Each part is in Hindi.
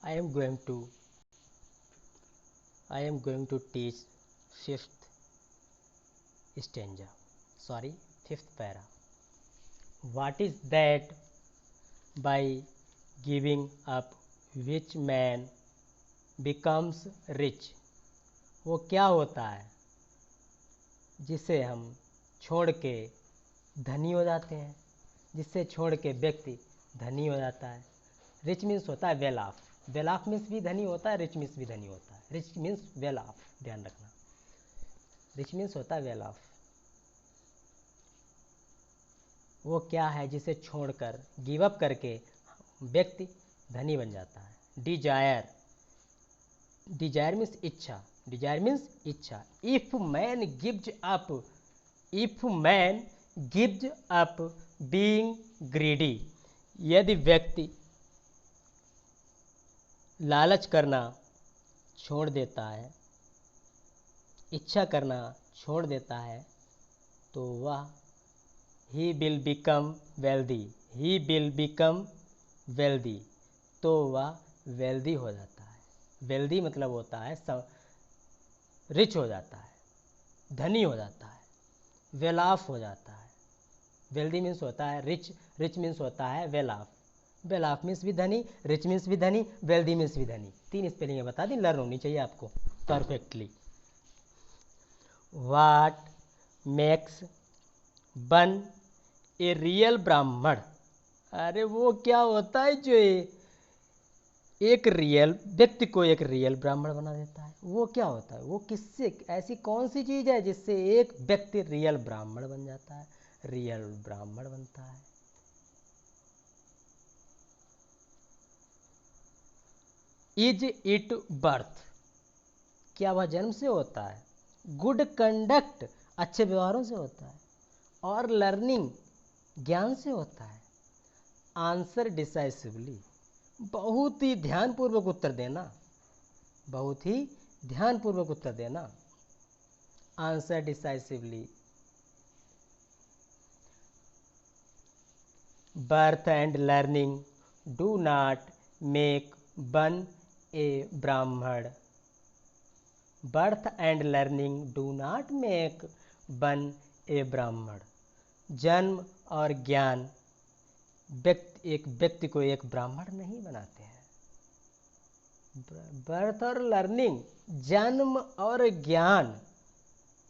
I am going to teach fifth stanza. Sorry, fifth para. What is that by giving up which man becomes rich? वो क्या होता है जिसे हम छोड़ के धनी हो जाते हैं, जिससे छोड़ के व्यक्ति धनी हो जाता है। रिच मीन्स होता है well of, well of means भी धनी होता है, रिच मीन्स भी धनी होता है। रिच मीन्स वेल ऑफ, ध्यान रखना, रिच मीन्स होता है वेल ऑफ। वो क्या है जिसे छोड़कर, गिव अप करके व्यक्ति धनी बन जाता है। डिजायर, डिजायर मीन्स इच्छा, डिजायर मीन्स इच्छा। If man gives up, if man gives up being greedy, यदि व्यक्ति लालच करना छोड़ देता है, इच्छा करना छोड़ देता है, तो वह he will become wealthy, he will become wealthy, तो वह वेल्दी हो जाता है। वेल्दी मतलब होता है रिच हो जाता है, धनी हो जाता है, वेल ऑफ हो जाता है। वेल्दी मीन्स होता है रिच, रिच मीन्स होता है well of, well of means भी धनी, रिच मीन्स भी धनी, वेल्दी मीन्स भी धनी। 3 स्पेलिंग बता दी, लर्न होनी चाहिए आपको perfectly. Watt makes one a real ब्राह्मण, अरे वो क्या होता है जो एक रियल व्यक्ति को एक रियल ब्राह्मण बना देता है? वो क्या होता है? वो किससे, ऐसी कौन सी चीज़ है जिससे एक व्यक्ति रियल ब्राह्मण बन जाता है, रियल ब्राह्मण बनता है? इज इट बर्थ, क्या वह जन्म से होता है? गुड कंडक्ट, अच्छे व्यवहारों से होता है। और लर्निंग, ज्ञान से होता है। आंसर डिसाइसिवली, बहुत ही ध्यानपूर्वक उत्तर देना, बहुत ही ध्यानपूर्वक उत्तर देना। Answer decisively, birth and learning do not make one a Brahmin, birth and learning do not make one a Brahmin. जन्म और ज्ञान एक व्यक्ति को एक ब्राह्मण नहीं बनाते हैं। बर्थ और लर्निंग, जन्म और ज्ञान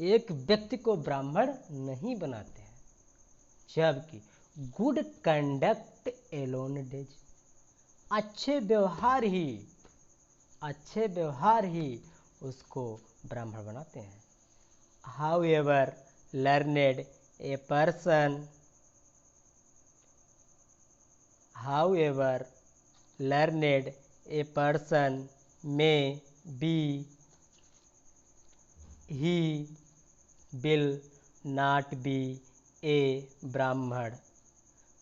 एक व्यक्ति को ब्राह्मण नहीं बनाते हैं, जबकि गुड कंडक्ट एलोन डज, अच्छे व्यवहार ही उसको ब्राह्मण बनाते हैं। However learned a person, however learned a person may be, he will not be a Brahman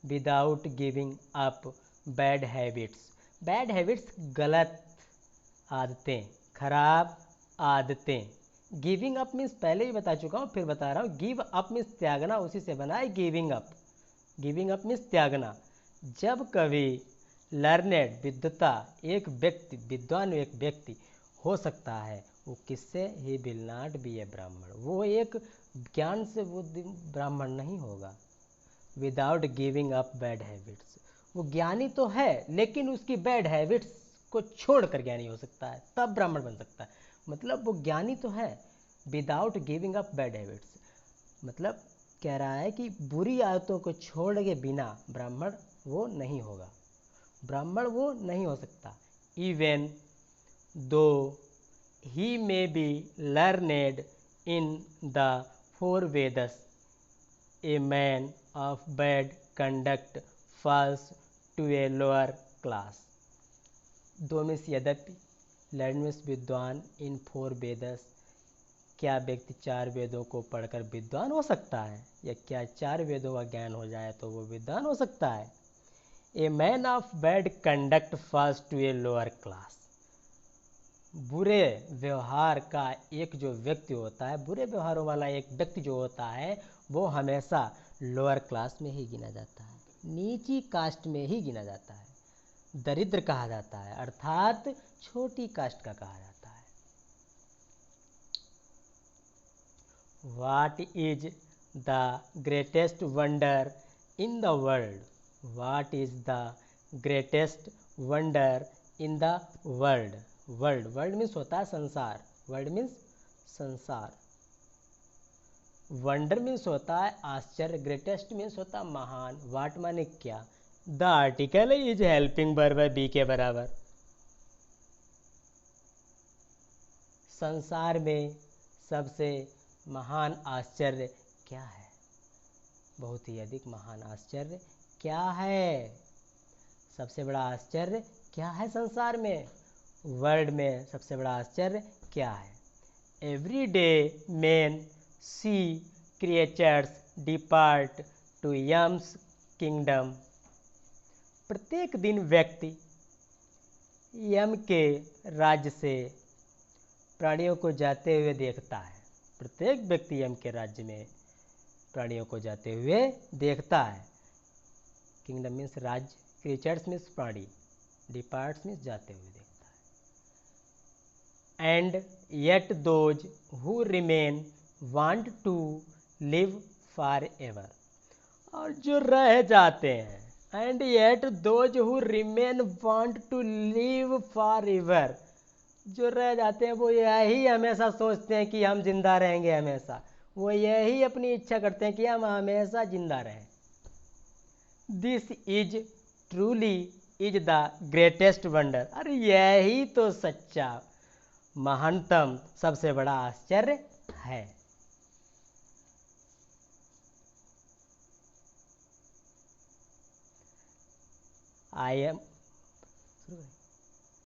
without giving up bad habits. Bad habits गलत आदतें, खराब आदतें। गिविंग अप मीन्स पहले ही बता चुका हूँ, फिर बता रहा हूँ। गिव अप मीन्स त्यागना, उसी से बना है giving up. Giving up means त्यागना। जब कभी लर्नेड, विद्वता, एक व्यक्ति, विद्वान एक व्यक्ति हो सकता है, वो किससे? ही विल नॉट बी ए ब्राह्मण, वो एक ज्ञान से वो ब्राह्मण नहीं होगा। Without giving up bad habits, वो ज्ञानी तो है लेकिन उसकी बैड हैबिट्स को छोड़कर ज्ञानी हो सकता है, तब ब्राह्मण बन सकता है। मतलब वो ज्ञानी तो है, without giving up bad habits, मतलब कह रहा है कि बुरी आदतों को छोड़ के बिना ब्राह्मण वो नहीं होगा, ब्राह्मण वो नहीं हो सकता। Even though he may be learned in the 4 Vedas, a man of bad conduct falls to a lower class. Though means यद्यपि, लर्न मीन्स विद्वान, इन 4 वेदस, क्या व्यक्ति 4 वेदों को पढ़कर विद्वान हो सकता है? या क्या 4 वेदों का ज्ञान हो जाए तो वो विद्वान हो सकता है? A man of bad conduct falls to a lower class, बुरे व्यवहार का एक जो व्यक्ति होता है, बुरे व्यवहारों वाला एक व्यक्ति जो होता है, वो हमेशा लोअर क्लास में ही गिना जाता है, नीची कास्ट में ही गिना जाता है। दरिद्र कहा जाता है, अर्थात छोटी कास्ट का कहा जाता है। What is the greatest wonder in the world? What is the greatest wonder in the world? World means होता है संसार, world means संसार, वंडर मीन्स होता है आश्चर्य, ग्रेटेस्ट मीन्स होता है महान, वाट माने क्या, the article is helping verb है बी के बराबर। संसार में सबसे महान आश्चर्य क्या है, बहुत ही अधिक महान आश्चर्य क्या है, सबसे बड़ा आश्चर्य क्या है संसार में, वर्ल्ड में सबसे बड़ा आश्चर्य क्या है। Every day man see creatures depart to Yama's kingdom. प्रत्येक दिन व्यक्ति यम के राज्य से प्राणियों को जाते हुए देखता है। प्रत्येक व्यक्ति यम के राज्य में प्राणियों को जाते हुए देखता है। किंगडम मीन्स राज्य, क्रिएचर्स मीन्स प्राणी, डिपार्ट्स मीन्स जाते हुए देखता है। And yet those who remain want to live for ever. और जो रह जाते हैं, and yet those who remain want to live for ever, जो रह जाते हैं वो यही हमेशा सोचते हैं कि हम जिंदा रहेंगे हमेशा, वो यही अपनी इच्छा करते हैं कि हम हमेशा जिंदा रहें। This is truly is the greatest wonder. अरे यही तो सच्चा महानतम सबसे बड़ा आश्चर्य है। I am